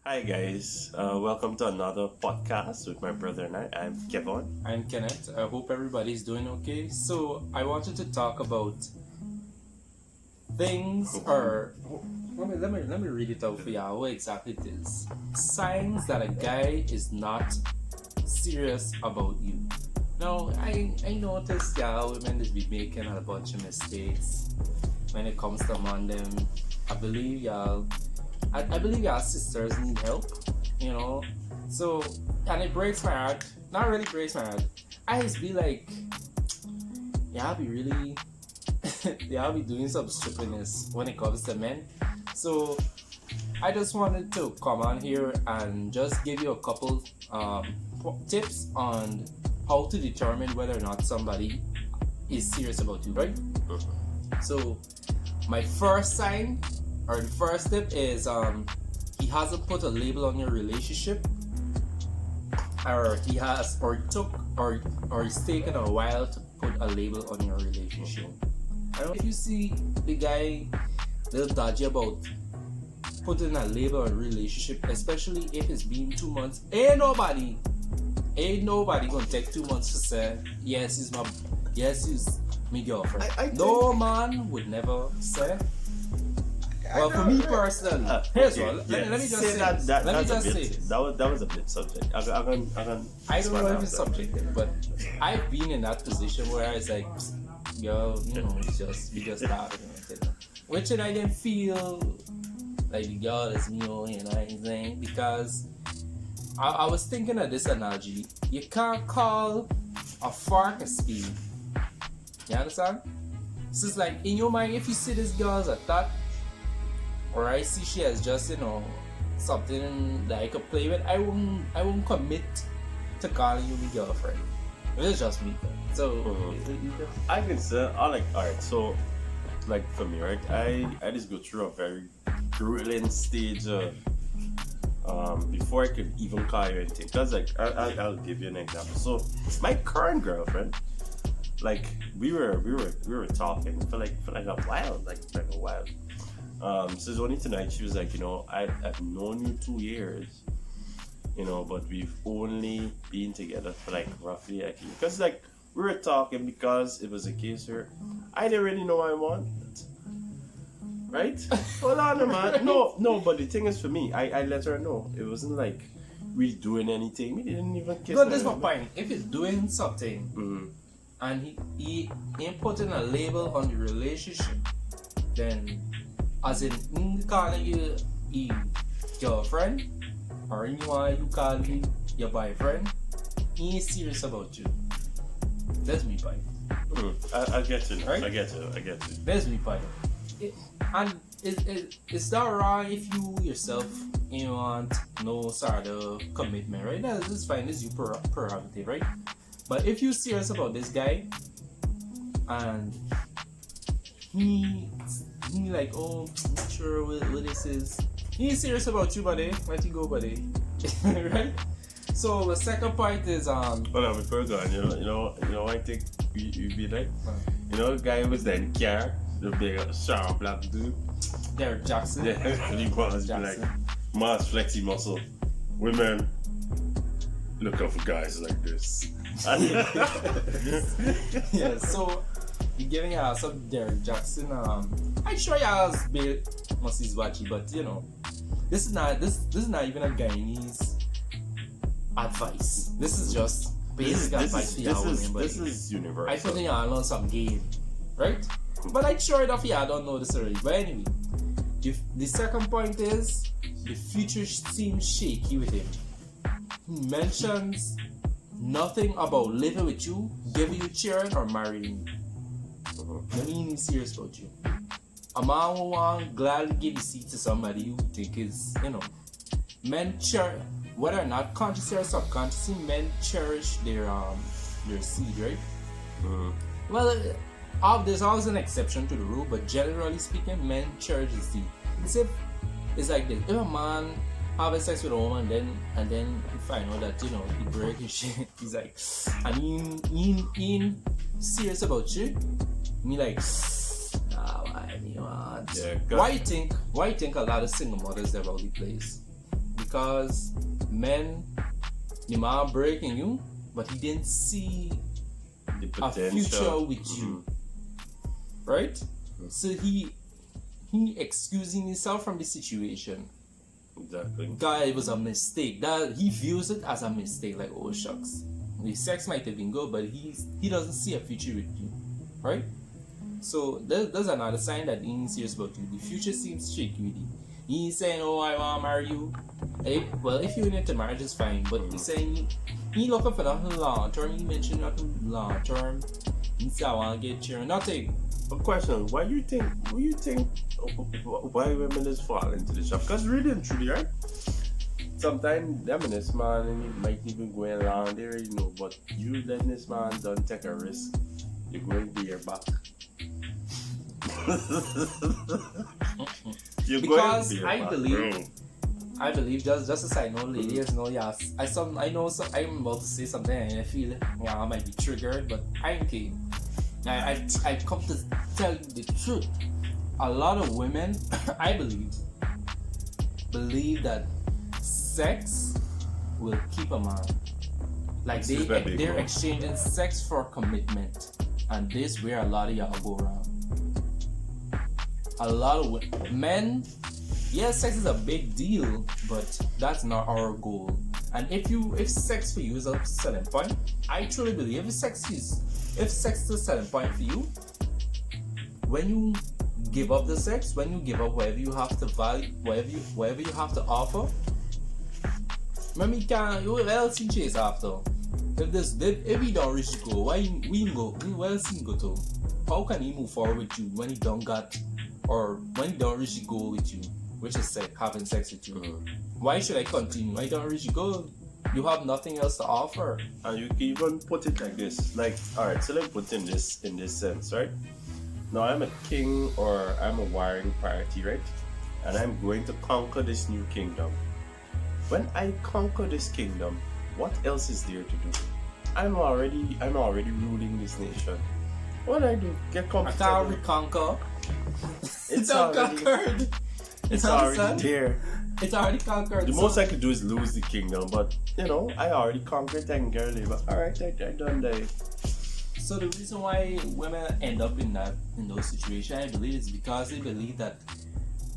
Hi guys, welcome to another podcast with my brother and I. I'm Kevin. I'm Kenneth. I hope everybody's doing okay. So I wanted to talk about things or let me read it out for you what exactly it is. Signs that a guy is not serious about you. Now I noticed women just be making a bunch of mistakes when it comes to man them. I believe y'all sisters need help, So, and it breaks my heart. Not really breaks my heart. I just be like, y'all be really, y'all be doing some stupidness when it comes to men. So, I just wanted to come on here and just give you a couple tips on how to determine whether or not somebody is serious about you, right? So, my first sign or the first tip is he hasn't put a label on your relationship, or it's taken a while to put a label on your relationship. I don't know if you see the guy a little dodgy about putting a label on a relationship, especially if it's been 2 months. Ain't nobody gonna take 2 months to say he's my girlfriend. No man would never say. Well, for me personally, here's one. Let me just say that. That was a bit subject. I don't know if it's subjective, but I've been in that position where it's like, we just started, which I didn't feel like the girl is me, anything, because I was thinking of this analogy. You can't call a fork a speed. You understand? So it's like in your mind, if you see this girl as a thought, or I see she has just something that I could play with, I won't commit to calling you my girlfriend. It's just me. So I can say alright, so like for me, right, I just go through a very grueling stage of before I could even call you anything. Because like I'll give you an example. So my current girlfriend, like we were talking for like a while, like a while. So it's only tonight she was like, I've known you 2 years, but we've only been together for like roughly a year. Because like we were talking because it was a case where I didn't really know what I wanted. Right? Hold on, man. No, but the thing is for me, I let her know. It wasn't like we doing anything. We didn't even kiss. But that's my point. If he's doing something and he ain't putting a label on the relationship, then as in calling you a girlfriend, or you call me your boyfriend, he ain't serious about you. That's me point. I get you. Right? I get you. That's me point. And it's not wrong if you yourself want no sort of commitment, right? That's fine. It's your prerogative, right? But if you're serious about this guy and he like, I'm not sure what this is. He's serious about you, buddy. Let you go, buddy. Right? So the second point is Hold on, before we go on, you know I think you be like, the guy who was in the car, the big sharp black dude. Derek Jackson. Yeah, he was like mass flexi muscle. Women look out for guys like this. Yeah, so we're giving y'all some Derek Jackson. I'm sure y'all's bit must is watching, but this is not even a Guyanese advice. This is just basic advice for y'all women. This is universal. I put y'all on some game, right? But I'm sure enough y'all don't know this already. But anyway, the second point is the future seems shaky with him. He mentions nothing about living with you, giving you children, or marrying you. I mean, he's serious about you. A man will want gladly give his seat to somebody you think is, men cherish, whether or not consciously or subconsciously, men cherish their seed, right? Well, there's always an exception to the rule, but generally speaking, men cherish the seed. It's like this: if a man having sex with a woman, and then you find out that he break his shit, he's like, and he ain't serious about you. Me like, why me want? Yeah, why you think a lot of single mothers they're all the place? because men, the man breaking you, but he didn't see The a future potential. with you, right? So he excusing himself from the situation. Exactly. God, it was a mistake. That he views it as a mistake, like, oh shucks, the sex might have been good, but he doesn't see a future with you, right? So there's another sign that he ain't serious about you. The future seems shaky with you. He ain't saying, oh, I want to marry you. Hey, well, if you're into marriage, it's fine. But he's saying he looking for nothing long term. He mentioned nothing long term. He said, I want to get you. Nothing. A question: why you think? Why women just fall into the trap? Because really and truly, right? Sometimes them and this man and he might even go along there, you know. But you letting this man don't take a risk, you're going to be your back. You're Because going to be your I back, believe- bro. I believe just a side note, ladies know, yes. I know I'm about to say something and I feel I might be triggered, but I ain't kidding. I come to tell you the truth. A lot of women, I believe that sex will keep a man. Like This is where they they're go. exchanging sex for commitment, and this where a lot of y'all go wrong. A lot of men. Yes, sex is a big deal, but that's not our goal. And if sex for you is a selling point, I truly believe if sex is a selling point for you, when you give up the sex, when you give up whatever you have to value, whatever you have to offer, remember who else you chase after? If he don't reach the goal, where else he go to? How can he move forward with you when he don't got, or when he don't reach the goal with you? Which is having sex with you. Why should I continue? I don't reach goal. You have nothing else to offer. And you can even put it like this. Like, alright, so let's put in this sense, right? Now I'm a king or I'm a warring party, right? And I'm going to conquer this new kingdom. When I conquer this kingdom, what else is there to do? I'm already ruling this nation. What do I do? Get I comfortable. can't reconquer. It's not already- conquered. It's You already understand? there. It's already conquered. The so- most I could do is lose the kingdom, but you know, I already conquered that girl. But alright, I done that. So the reason why women end up in those situations, I believe, is because they believe that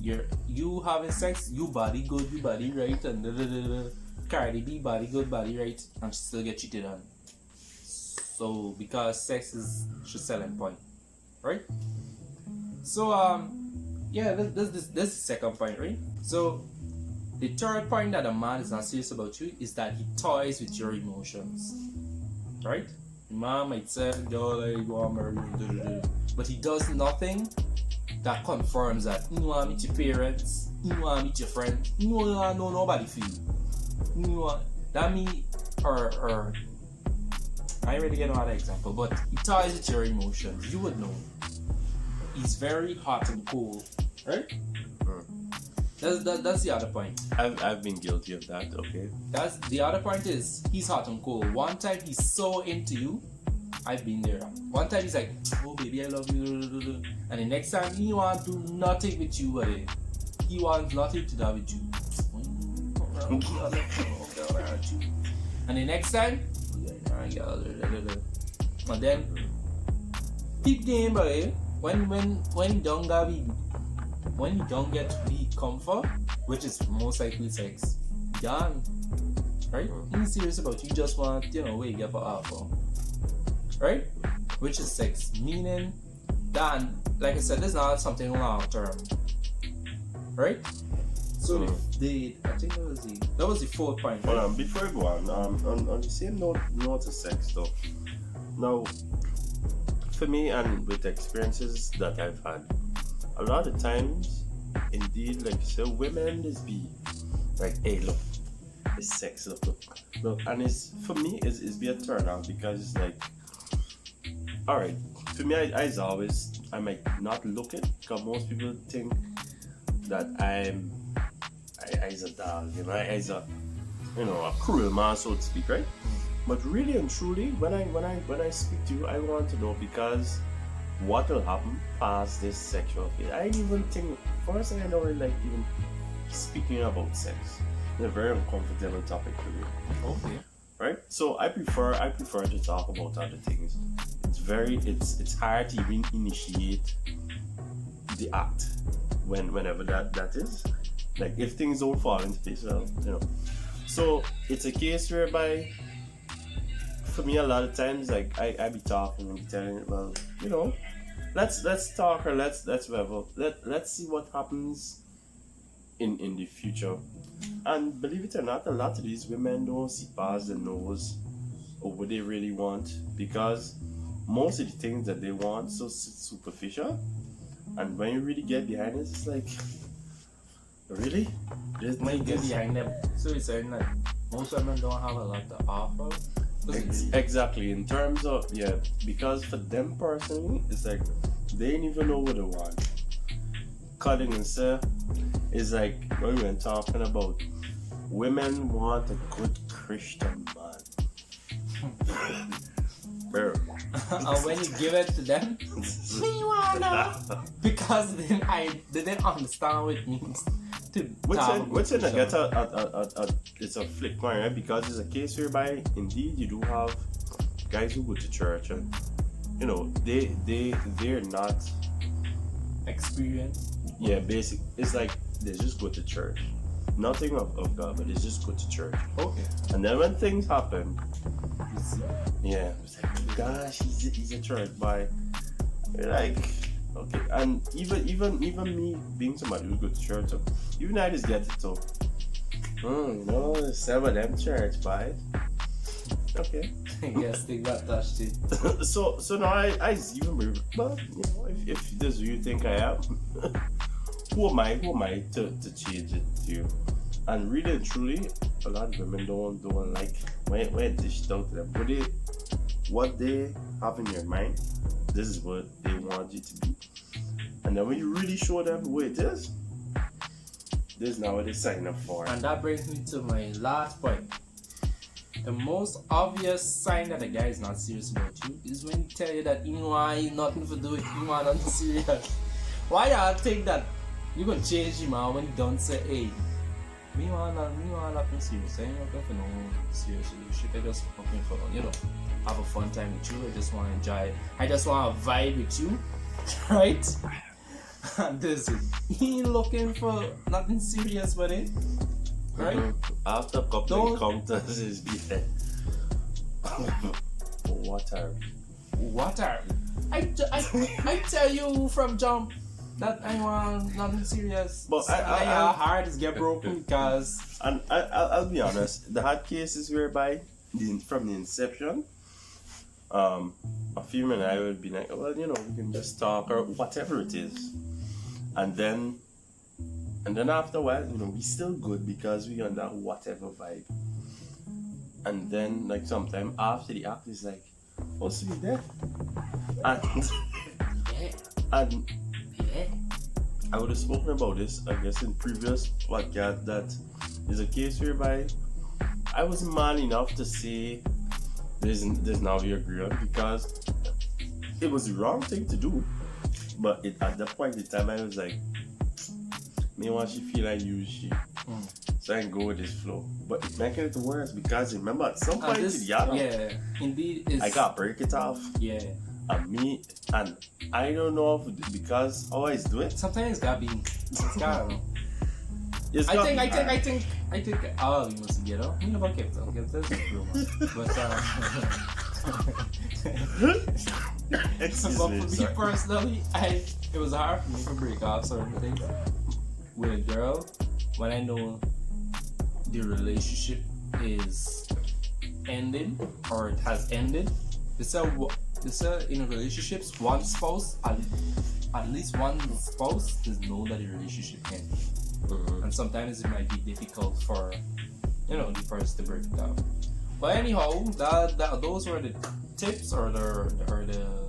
you having sex, you body good, you body right, and Cardi B body good, body right, and she still get cheated on. So because sex is her selling point, right? So yeah, this is the second point, right? So the third point that a man is not serious about you is that he toys with your emotions, right? The man might say, "Yo, like, you want to marry me," but he does nothing that confirms that you want to meet your parents, you want to meet your friends, you don't want to know nobody for you. You want that me or I ain't really get another example, but he ties with your emotions. You would know. He's very hot and cold, right? That's the other point. I've been guilty of that. Okay. That's the other point is he's hot and cold. One time he's so into you. I've been there. One time he's like, "Oh baby, I love you," and the next time he want to do nothing with you, buddy. He wants nothing to do with you. And the next time, and then peep game, buddy. When you don't get the comfort, which is most likely sex, done. Right? He's serious about you, just want, wait, get for alpha. Right? Which is sex. Meaning, done. Like I said, this is not something long term. Right? So I think that was the fourth point. Hold on, before I go on the same note of sex though. Now, for me and with experiences that I've had, a lot of times, indeed, like you say, women just be like, "Hey, look, it's sex, look," and it's for me, it's be a turn off because it's like, all right, for me, I might not look it because most people think that I'm a dog, I's a cruel man, so to speak, right? But really and truly, when I speak to you, I want to know because what will happen past this sexual phase. I didn't even think, first thing I don't really like even speaking about sex. a very uncomfortable topic for me. Okay. Right? So I prefer to talk about other things. It's hard to even initiate the act whenever that is. Like if things don't fall into place, well, you know. So it's a case whereby for me a lot of times like I be talking and be telling it, well, you know, let's talk or let's whatever. Let's see what happens in the future. And believe it or not, a lot of these women don't see past the nose of what they really want, because most of the things that they want so superficial, and when you really get behind it, it's like, really? When you get behind them, so it's saying that most women don't have a lot to offer. Exactly, in terms of, yeah, because for them personally, it's like they ain't even know what they want. Cutting and say is like when we were talking about women want a good Christian man. Bro. And when you give it to them, me wanna, because then they didn't understand what it means to What's in a it's a flick point, right? Because it's a case whereby indeed you do have guys who go to church and you know they're not experience. Yeah, basic. It's like they just go to church. Nothing of God, but they just go to church. Okay. And then when things happen, yeah, it's like, gosh, he's a church boy. You're like, okay. And even me being somebody who go to church, so even I just get it so. You know, some of them church boys. Okay. Yes, they got touched it. so now I even believe, but you know, if this is who you think I am, who am I to change it to you? And really and truly, a lot of women don't like when it dished out to them. What they have in their mind, this is what they want you to be. And then when you really show them the way it is, this is not what they sign up for. And that brings me to my last point. The most obvious sign that a guy is not serious about you is when he tell you that you want nothing to do with you, want nothing serious. Why y'all think that you gonna change him out when he don't say, hey, me want nothing serious. I ain't looking for no serious relationship. I just looking for, you know, have a fun time with you. I just want to enjoy. I just want to vibe with you, right? And this is, he ain't looking for nothing serious with it. Right? After a couple encounters, is be what are I tell you from jump that I want nothing serious. But our heart is get broken because. And I'll be honest, the hard cases whereby from the inception, a female and I would be like, well, you know, we can just talk or whatever it is, and then after a while, you know, we still good because we on that whatever vibe. And then like sometime after the act is like, oh, sweet there. And and I would have spoken about this, I guess, in previous podcast, that is a case whereby I was man enough to say there's now we agree on, because it was the wrong thing to do. But at that point in time I was like, me want she feel like use she. So I can go with this flow. But it's making it worse because remember at some point yeah, indeed I gotta break it off. Yeah. And I don't know if because I always do it. Sometimes it's gotta be I think oh, you must get up. You never kept up. But excuse me, for me personally, it was hard for me to break off certain things with a girl when I know the relationship is ending or it has ended. This in relationships, one spouse, at least one spouse does know that the relationship ended. And sometimes it might be difficult for, you know, the person to break it down. But anyhow, those were the tips or the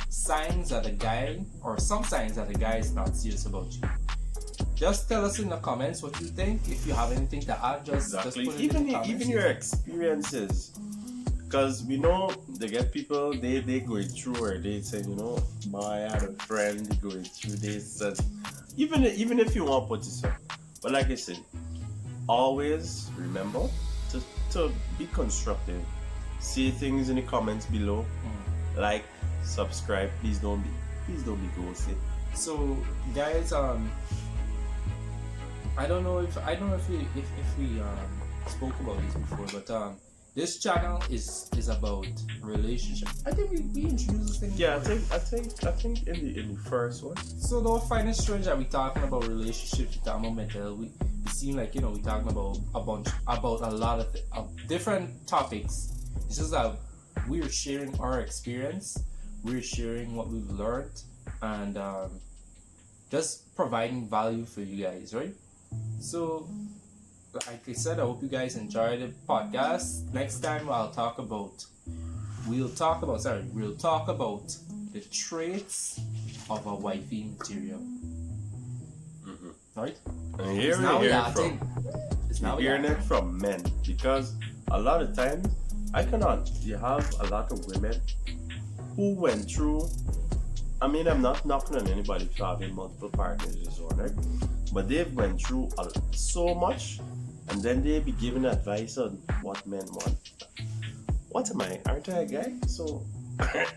signs that a guy, or some signs that a guy is not serious about you. Just tell us in the comments what you think. If you have anything to add, just put it in the comments. Even your experiences, because we know they get people they going through, or they say, you know, I had a friend going through this. And even if you want to put this up, but like I said, always remember to be constructive. Say things in the comments below. Like, subscribe. Please don't be ghosted. So guys, I don't know if we spoke about this before, but this channel is about relationship. I think we introduced this thing. Yeah, before. I think in the first one. So don't find it strange that we talking about relationships, we talking about mental health. We seem like, you know, we talking about a lot of different topics. It's just that we're sharing our experience, we're sharing what we've learned, and just providing value for you guys, right? So, like I said, I hope you guys enjoyed the podcast. Next time we'll talk about the traits of a wifey material. Right? And here we hear it from men, because a lot of times you have a lot of women who went through. I mean, I'm not knocking on anybody for having multiple partners or so, right? But they've went through so much, and then they be giving advice on what men want. What am I? Aren't I a guy? So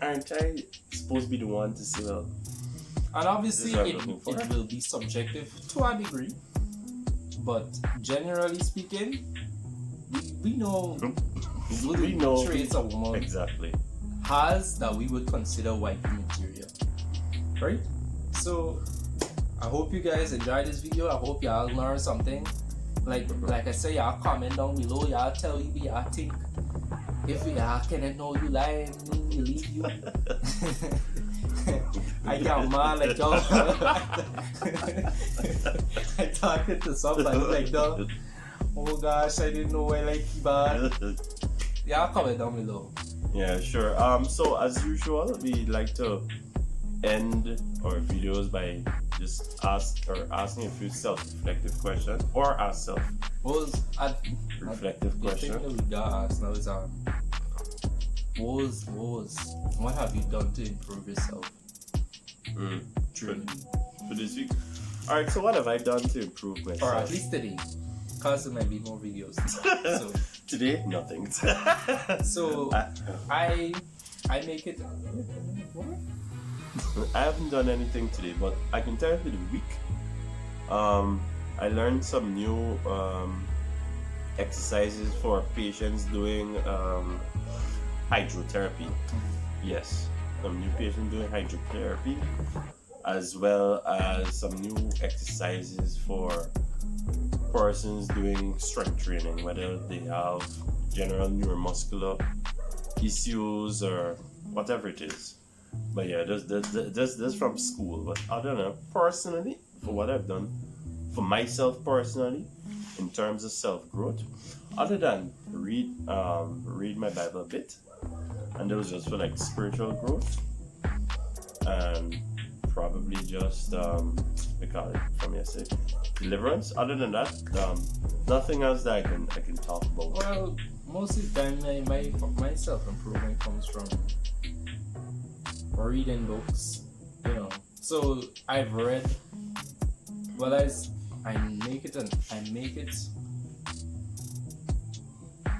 aren't I supposed to be the one to say, well? And obviously it will be subjective to a degree, but generally speaking, we know traits a woman exactly has that we would consider wifey material, right? So I hope you guys enjoyed this video. I hope y'all learned something. Like I say, y'all comment down below. Y'all tell you y'all think. If y'all cannot know you lying, me leave you. I got mad like dog. I talking to somebody like dog. Oh gosh, I didn't know I like you bad. Y'all comment down below. Yeah, sure. So as usual, we like to end our videos by just asking a few self-reflective questions, or ask self-reflective questions. The thing that we got asked now is what have you done to improve yourself? For this week. Alright, so what have I done to improve myself? Or at least today, because there might be more videos. So today, nothing. So I make it. What? I haven't done anything today, but I can tell you for the week, I learned some new exercises for patients doing hydrotherapy. Yes, some new patients doing hydrotherapy, as well as some new exercises for persons doing strength training, whether they have general neuromuscular issues or whatever it is. But yeah, this from school. But I don't know, personally, for what I've done for myself personally, in terms of self-growth, other than read my Bible a bit, and it was just for like spiritual growth, and probably just we call it from yesterday, deliverance. Other than that, nothing else that I can talk about. Well, most of the time my self-improvement comes from reading books, you know. So I've read, well, I make it.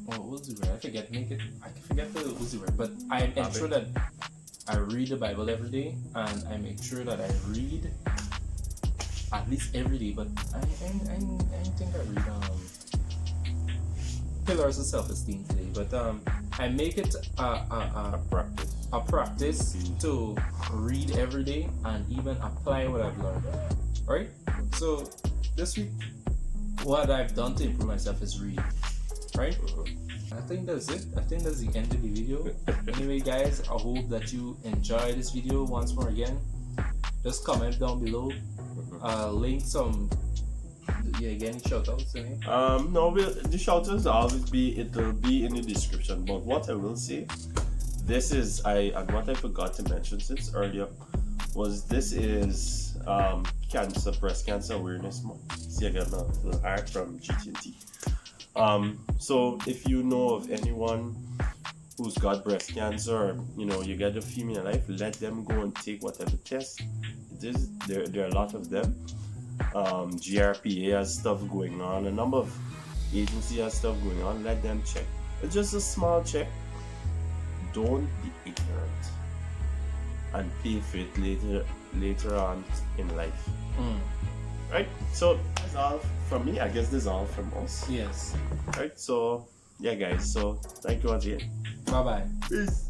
Oh, what's the word? I forget the what's the word, but I ensure that I read the Bible every day, and I make sure that I read at least every day. But I think I read Pillars of Self-Esteem today. But I make it a practice to read every day and even apply what I've learned. Right? So this week, what I've done to improve myself is read. Right? I think that's it. I think that's the end of the video. Anyway, guys, I hope that you enjoy this video. Once more again, just comment down below. Link some. Yeah, any shout outs? No, the shout outs it'll be in the description. But what I will say, this is and what I forgot to mention since earlier was this is breast cancer awareness month. See, I got a little art from GT&T. So if you know of anyone who's got breast cancer, or you get a female life, let them go and take whatever test. There are a lot of them. GRPA has stuff going on. A number of agency has stuff going on, let them check. It's just a small check. Don't be ignorant and pay for it later on in life. Right? So that's all from me. I guess that's all from us. Yes. Right? So yeah guys, so thank you again. Bye bye. Peace.